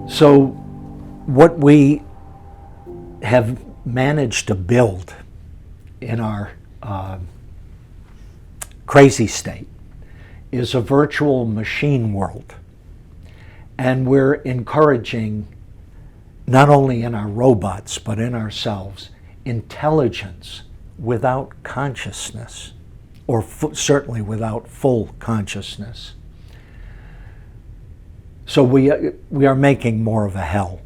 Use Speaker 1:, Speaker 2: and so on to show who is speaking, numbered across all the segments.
Speaker 1: So what we have managed to build in our crazy state is a virtual machine world. And we're encouraging, not only in our robots, but in ourselves, intelligence without consciousness, or certainly without full consciousness. So we are making more of a hell.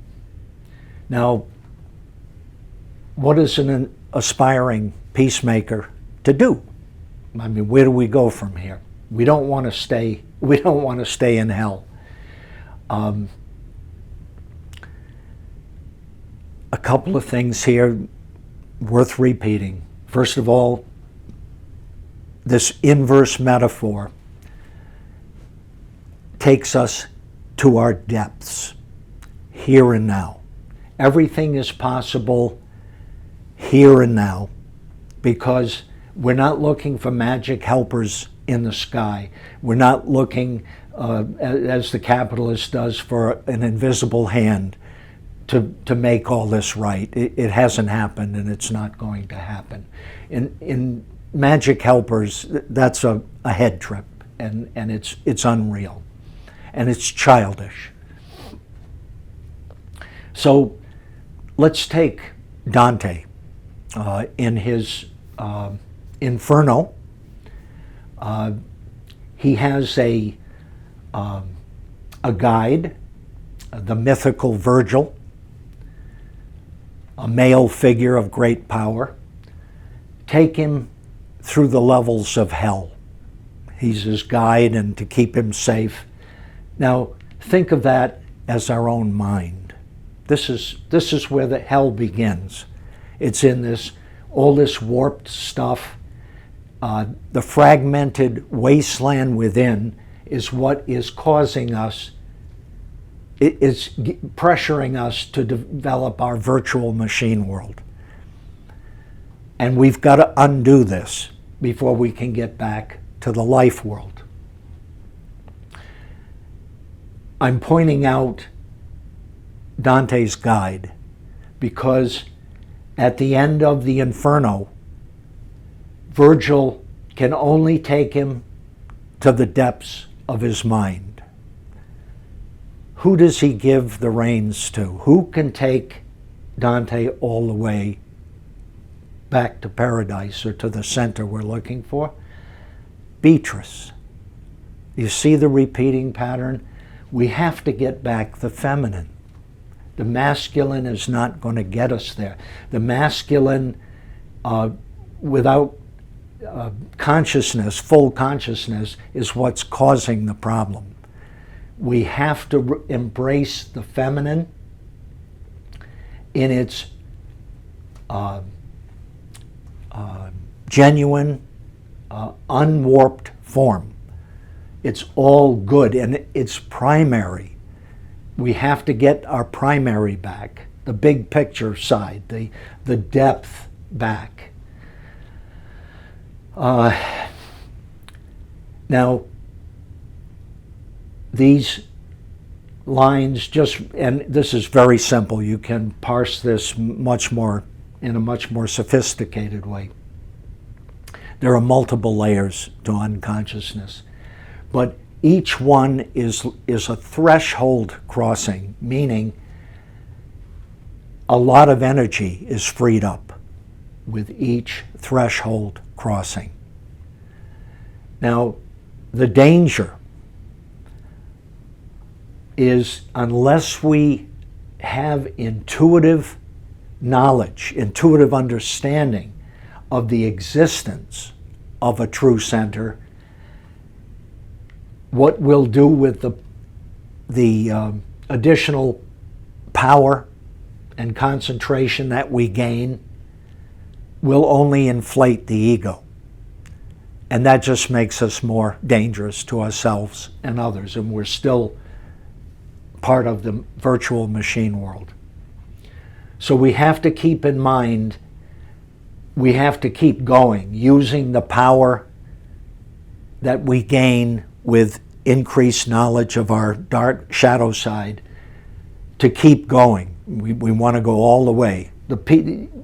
Speaker 1: Now, what is an aspiring peacemaker to do? I mean, where do we go from here? We don't want to stay in hell. A couple of things here worth repeating. First of all, this inverse metaphor takes us to our depths, here and now. Everything is possible here and now, because we're not looking for magic helpers in the sky. We're not looking, as the capitalist does, for an invisible hand to make all this right. It hasn't happened, and it's not going to happen. In magic helpers, that's a head trip, and it's unreal, and it's childish. So let's take Dante in his Inferno. He has a guide, the mythical Virgil, a male figure of great power. Take him through the levels of hell. He's his guide, and to keep him safe. Now, think of that as our own mind. This is where the hell begins. It's in all this warped stuff. The fragmented wasteland within is what is causing us, it's pressuring us to develop our virtual machine world. And we've got to undo this before we can get back to the life world. I'm pointing out Dante's guide because at the end of the Inferno, Virgil can only take him to the depths of his mind. Who does he give the reins to? Who can take Dante all the way back to paradise, or to the center we're looking for? Beatrice. You see the repeating pattern? We have to get back the feminine. The masculine is not going to get us there. The masculine, without consciousness, full consciousness, is what's causing the problem. We have to embrace the feminine in its genuine, unwarped form. It's all good, and it's primary. We have to get our primary back, the big picture side, the depth back. Now, these lines and this is very simple. You can parse this much more in a much more sophisticated way. There are multiple layers to unconsciousness, but each one is a threshold crossing, meaning a lot of energy is freed up with each threshold crossing. Now, the danger is, unless we have intuitive knowledge, intuitive understanding of the existence of a true center, what we'll do with the additional power and concentration that we gain will only inflate the ego. And that just makes us more dangerous to ourselves and others, and we're still part of the virtual machine world. So we have to keep in mind, we have to keep going, using the power that we gain with increased knowledge of our dark shadow side to keep going. We want to go all the way.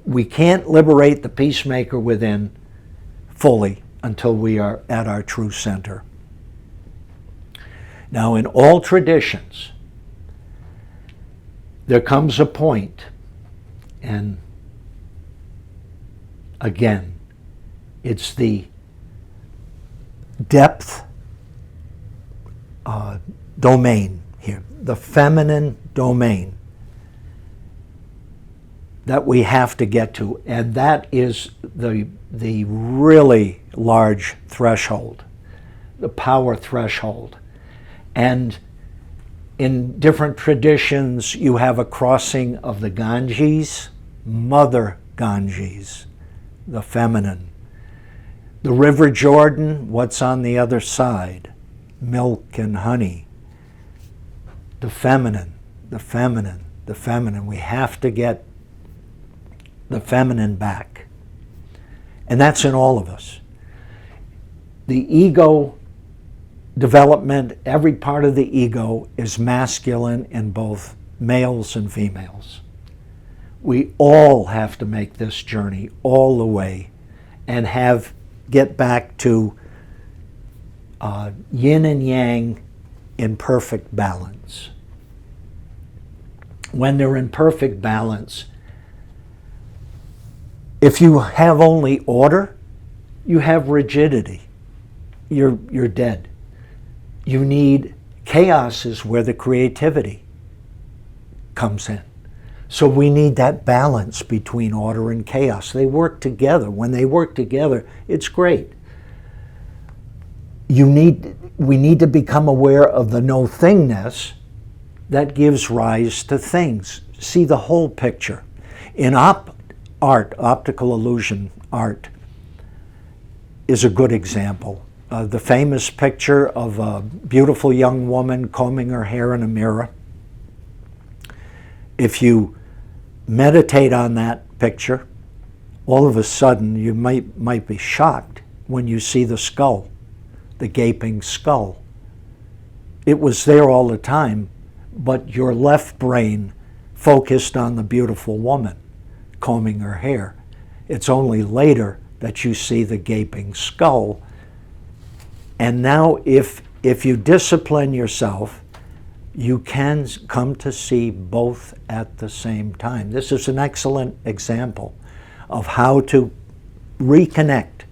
Speaker 1: We can't liberate the peacemaker within fully until we are at our true center. Now, in all traditions, there comes a point, and again, it's the depth domain here, the feminine domain that we have to get to, and that is the really large threshold, the power threshold. And in different traditions, you have a crossing of the Ganges, Mother Ganges, the feminine. The River Jordan, what's on the other side? Milk and honey. The feminine, the feminine, the feminine. We have to get the feminine back. And that's in all of us. The ego development, every part of the ego is masculine in both males and females. We all have to make this journey all the way and get back to yin and yang in perfect balance. When they're in perfect balance, if you have only order, you have rigidity. You're dead. You need chaos is where the creativity comes in. So we need that balance between order and chaos. They work together. When they work together, it's great. We need to become aware of the no-thingness that gives rise to things. See the whole picture. In optical illusion art is a good example. The famous picture of a beautiful young woman combing her hair in a mirror. If you meditate on that picture, all of a sudden you might be shocked when you see the skull, the gaping skull. It was there all the time, but your left brain focused on the beautiful woman combing her hair. It's only later that you see the gaping skull. And now if you discipline yourself, you can come to see both at the same time. This is an excellent example of how to reconnect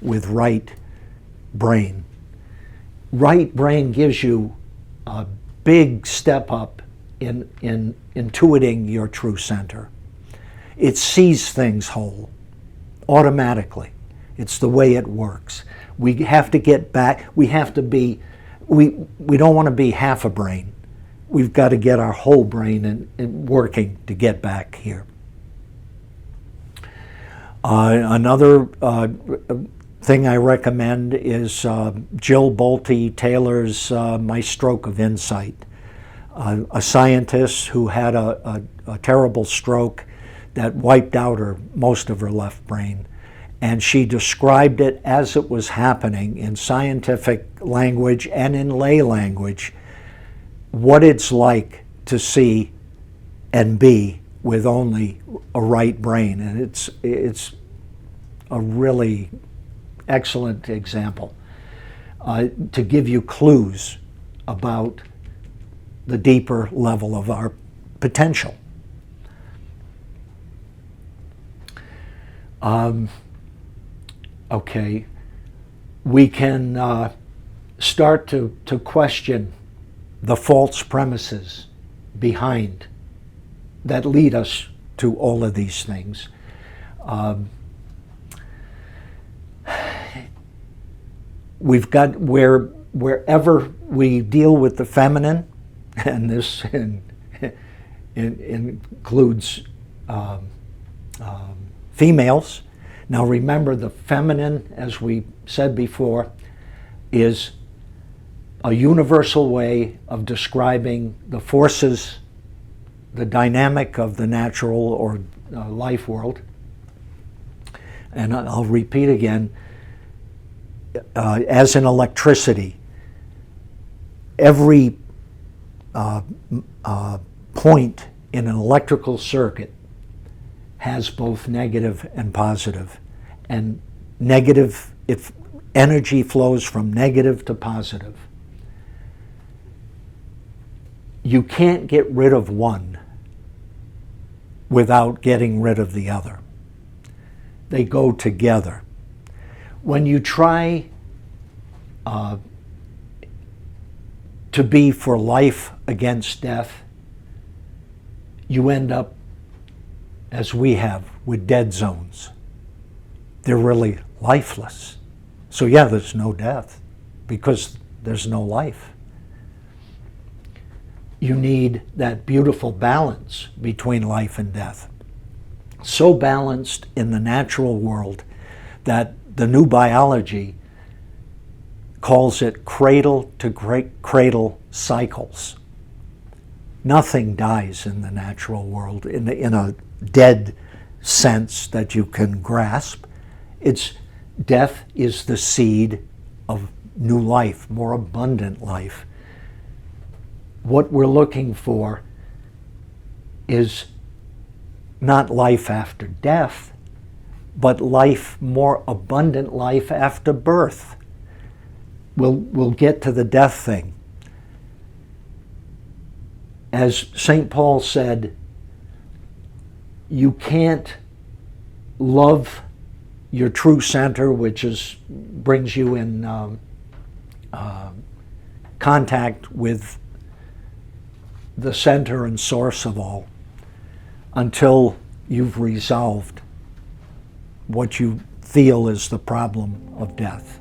Speaker 1: with right brain. Right brain gives you a big step up in intuiting your true center. It sees things whole, automatically. It's the way it works. We have to get back, we don't want to be half a brain. We've got to get our whole brain in working to get back here. Another thing I recommend is Jill Bolte Taylor's My Stroke of Insight. A scientist who had a terrible stroke that wiped out most of her left brain. And she described it as it was happening in scientific language and in lay language, what it's like to see and be with only a right brain. And it's a really excellent example to give you clues about the deeper level of our potential. Okay, we can start to question the false premises behind that lead us to all of these things. We've got wherever we deal with the feminine, and this includes females. Now remember, the feminine, as we said before, is a universal way of describing the forces, the dynamic of the natural or life world. And I'll repeat again, as in electricity, every point in an electrical circuit has both negative and positive. And negative, if energy flows from negative to positive, you can't get rid of one without getting rid of the other. They go together. When you try to be for life against death, you end up, as we have, with dead zones. They're really lifeless. So yeah, there's no death because there's no life. You need that beautiful balance between life and death. So balanced in the natural world that the new biology calls it cradle to cradle cycles. Nothing dies in the natural world in a dead sense that you can grasp. Death is the seed of new life, more abundant life. What we're looking for is not life after death, but life, more abundant life after birth. We'll get to the death thing. As St. Paul said, you can't love your true center, which brings you in contact with the center and source of all, until you've resolved what you feel is the problem of death.